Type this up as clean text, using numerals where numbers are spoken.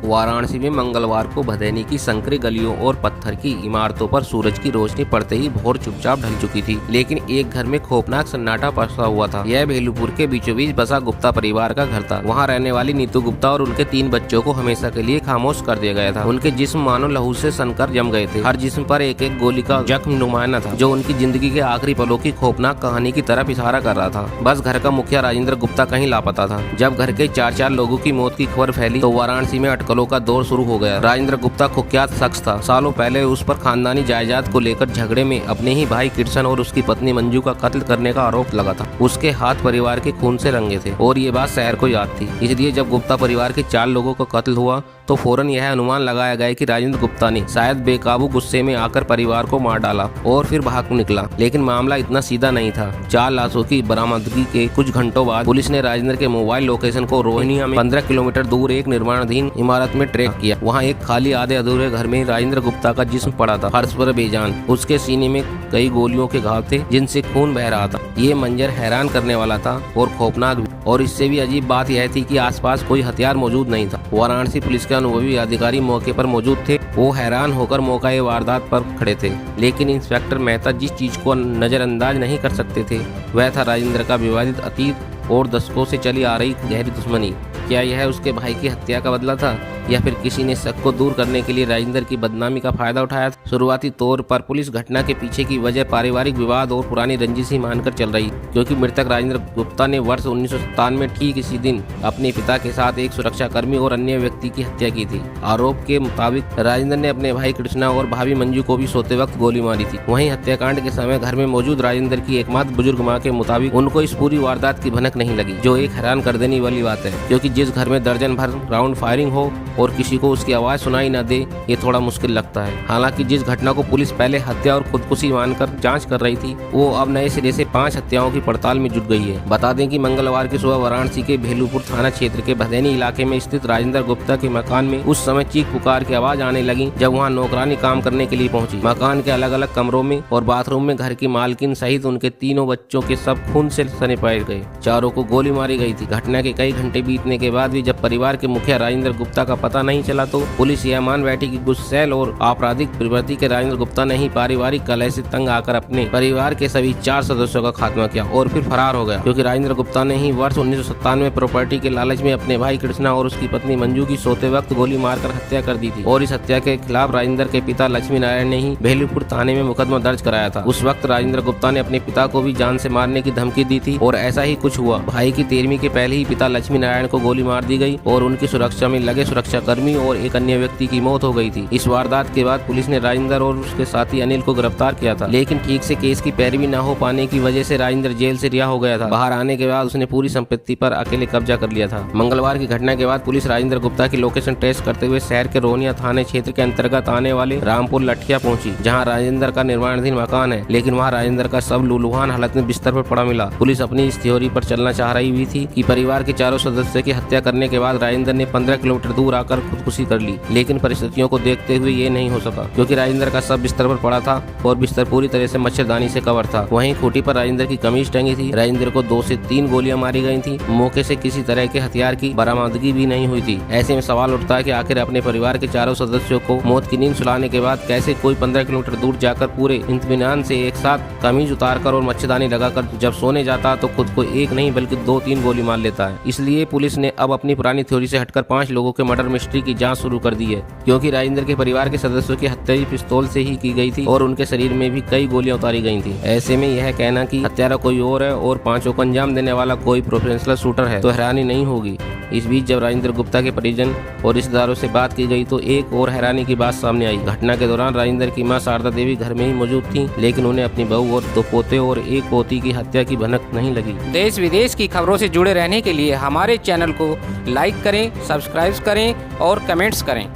वाराणसी में मंगलवार को भदैनी की संकरी गलियों और पत्थर की इमारतों पर सूरज की रोशनी पड़ते ही भोर चुपचाप ढल चुकी थी, लेकिन एक घर में खौफनाक सन्नाटा पसरा हुआ था। यह भेलूपुर के बीचों बीच बसा गुप्ता परिवार का घर था। वहाँ रहने वाली नीतू गुप्ता और उनके 3 बच्चों को हमेशा के लिए खामोश कर दिया गया था। उनके जिस्म मानो लहू से सनकर जम गए थे। हर जिस्म पर एक एक गोली का जख्म नुमायाना था, जो उनकी जिंदगी के आखिरी पलों की खौफनाक कहानी की तरफ इशारा कर रहा था। बस घर का मुखिया राजेंद्र गुप्ता कहीं लापता था। जब घर के 4 लोगों की मौत की खबर फैली तो वाराणसी में अटकलों का दौर शुरू हो गया। राजेंद्र गुप्ता कुख्यात शख्स था। सालों पहले उस पर खानदानी जायदाद को लेकर झगड़े में अपने ही भाई किशन और उसकी पत्नी मंजू का कत्ल करने का आरोप लगा था। उसके हाथ परिवार के खून से रंगे थे और ये बात शहर को याद थी। इसलिए जब गुप्ता परिवार के 4 लोगों का कत्ल हुआ तो फौरन यह अनुमान लगाया गया कि राजेंद्र गुप्ता ने शायद बेकाबू गुस्से में आकर परिवार को मार डाला और फिर भाग निकला। लेकिन मामला इतना सीधा नहीं था। 4 लाशों की बरामदगी के कुछ घंटों बाद पुलिस ने राजेंद्र के मोबाइल लोकेशन को रोहिणिया में 15 किलोमीटर दूर एक निर्माणाधीन इमारत में ट्रैक किया। वहाँ एक खाली आधे अधूरे घर में राजेंद्र गुप्ता का जिस्म पड़ा था, फर्श पर बेजान। उसके सीने में कई गोलियों के घाव थे जिनसे खून बह रहा था। ये मंजर हैरान करने वाला था और खौफनाक भी। और इससे भी अजीब बात यह थी कि आसपास कोई हथियार मौजूद नहीं था। वाराणसी पुलिस के अनुभवी अधिकारी मौके पर मौजूद थे। वो हैरान होकर मौका वारदात पर खड़े थे, लेकिन इंस्पेक्टर मेहता जिस चीज को नजरअंदाज नहीं कर सकते थे वह था राजेंद्र का विवादित अतीत और दशकों से चली आ रही गहरी दुश्मनी। क्या यह उसके भाई की हत्या का बदला था या फिर किसी ने शक को दूर करने के लिए राजेंद्र की बदनामी का फायदा उठाया था? शुरुआती तौर पर पुलिस घटना के पीछे की वजह पारिवारिक विवाद और पुरानी रंजिश ही मानकर चल रही, क्योंकि मृतक राजेंद्र गुप्ता ने वर्ष 1997 में ठीक इसी दिन अपने पिता के साथ एक सुरक्षाकर्मी और अन्य व्यक्ति की हत्या की थी। आरोप के मुताबिक राजेंद्र ने अपने भाई कृष्णा और भाभी मंजू को भी सोते वक्त गोली मारी थी। वहीं हत्याकांड के समय घर में मौजूद राजेंद्र की एकमात्र बुजुर्ग मां के मुताबिक उनको इस पूरी वारदात की भनक नहीं लगी, जो एक हैरान कर देने वाली बात है, क्योंकि जिस घर में दर्जन भर राउंड फायरिंग हो और किसी को उसकी आवाज सुनाई न दे, ये थोड़ा मुश्किल लगता है। हालांकि जिस घटना को पुलिस पहले हत्या और खुदकुशी मानकर जांच कर रही थी, वो अब नए सिरे से 5 हत्याओं की पड़ताल में जुट गई है। बता दें कि मंगलवार की सुबह वाराणसी के भेलूपुर थाना क्षेत्र के भदैनी इलाके में स्थित राजेंद्र गुप्ता के मकान में उस समय चीख पुकार की आवाज आने लगी जब वहाँ नौकरानी काम करने के लिए पहुंची। मकान के अलग अलग कमरों में और बाथरूम में घर की मालकिन सहित उनके 3 बच्चों के सब खून से सने पाए गए। 4 को गोली मारी गई थी। घटना के कई घंटे बीतने के बाद भी जब परिवार के मुखिया राजेंद्र गुप्ता का पता नहीं चला तो पुलिस यह मान बैठी कि गुस्सैल और आपराधिक प्रवृत्ति के राजेंद्र गुप्ता ने ही पारिवारिक कलह से तंग आकर अपने परिवार के सभी 4 सदस्यों का खात्मा किया और फिर फरार हो गया, क्योंकि राजेंद्र गुप्ता ने ही वर्ष 1997 में प्रॉपर्टी के लालच में अपने भाई कृष्णा और उसकी पत्नी मंजू की सोते वक्त गोली मारकर हत्या कर दी थी। और इस हत्या के खिलाफ राजेंद्र के पिता लक्ष्मी नारायण ने ही भेलूपुर थाने में मुकदमा दर्ज कराया था। उस वक्त राजेंद्र गुप्ता ने अपने पिता को भी जान से मारने की धमकी दी थी और ऐसा ही कुछ हुआ। भाई की 13वीं के पहले ही पिता लक्ष्मी नारायण को गोली मार दी गई और उनकी सुरक्षा में लगे सुरक्षाकर्मी और एक अन्य व्यक्ति की मौत हो गई थी। इस वारदात के बाद पुलिस ने राजेंद्र और उसके साथी अनिल को गिरफ्तार किया था, लेकिन ठीक से केस की पैरवी न हो पाने की वजह से राजेंद्र जेल से रिहा हो गया था। बाहर आने के बाद उसने पूरी संपत्ति पर अकेले कब्जा कर लिया था। मंगलवार की घटना के बाद पुलिस राजेंद्र गुप्ता की लोकेशन ट्रेस करते हुए शहर के रोहनिया थाने क्षेत्र के अंतर्गत आने वाले रामपुर लठिया पहुंची, जहां राजेंद्र का निर्माणाधीन मकान है, लेकिन वहां राजेंद्र का सब लूलुहान हालत में बिस्तर पर पड़ा मिला। पुलिस अपनी इस थ्योरी पर चलना चाह रही हुई थी कि परिवार के 4 सदस्यों की हत्या करने के बाद राजेंद्र ने 15 किलोमीटर दूर आकर खुदकुशी कर ली, लेकिन परिस्थितियों को देखते हुए ये नहीं हो सका, क्योंकि राजेंद्र का सब बिस्तर पर पड़ा था और बिस्तर पूरी तरह से मच्छरदानी से कवर था। वहीं खूंटी पर राजेंद्र की कमीज टंगी थी। राजेंद्र को 2 से 3 गोलियां मारी गई थी। मौके से किसी तरह के हथियार की बरामदगी भी नहीं हुई थी। ऐसे में सवाल उठता है कि आखिर अपने परिवार के 4 सदस्यों को मौत की नींद सुलाने के बाद कैसे कोई 15 किलोमीटर दूर जाकर पूरे इत्मीनान से एक साथ कमीज उतारकर और मच्छरदानी लगाकर जब सोने जाता तो खुद को एक नहीं बल्कि 2-3 गोली मार लेता है। इसलिए पुलिस ने अब अपनी पुरानी थ्योरी से हटकर 5 लोगों के मर्डर मिस्ट्री की जांच शुरू कर दी है, क्योंकि राजेंद्र के परिवार के सदस्यों की हत्या पिस्तौल से ही की गई थी और उनके शरीर में भी कई गोलियां उतारी गई थी। ऐसे में यह कहना कि हत्यारा कोई और है और 5 को अंजाम देने वाला कोई प्रोफेशनल शूटर है तो हैरानी नहीं होगी। इस बीच जब राजेंद्र गुप्ता के परिजन और रिश्तेदारों से बात की गई तो एक और हैरानी की बात सामने आई। घटना के दौरान राजेंद्र की मां शारदा देवी घर में ही मौजूद थी, लेकिन उन्हें अपनी बहू और 2 पोते और 1 पोती की हत्या की भनक नहीं लगी। देश विदेश की खबरों से जुड़े रहने के लिए हमारे चैनल को लाइक करें, सब्सक्राइब करें और कमेंट्स करें।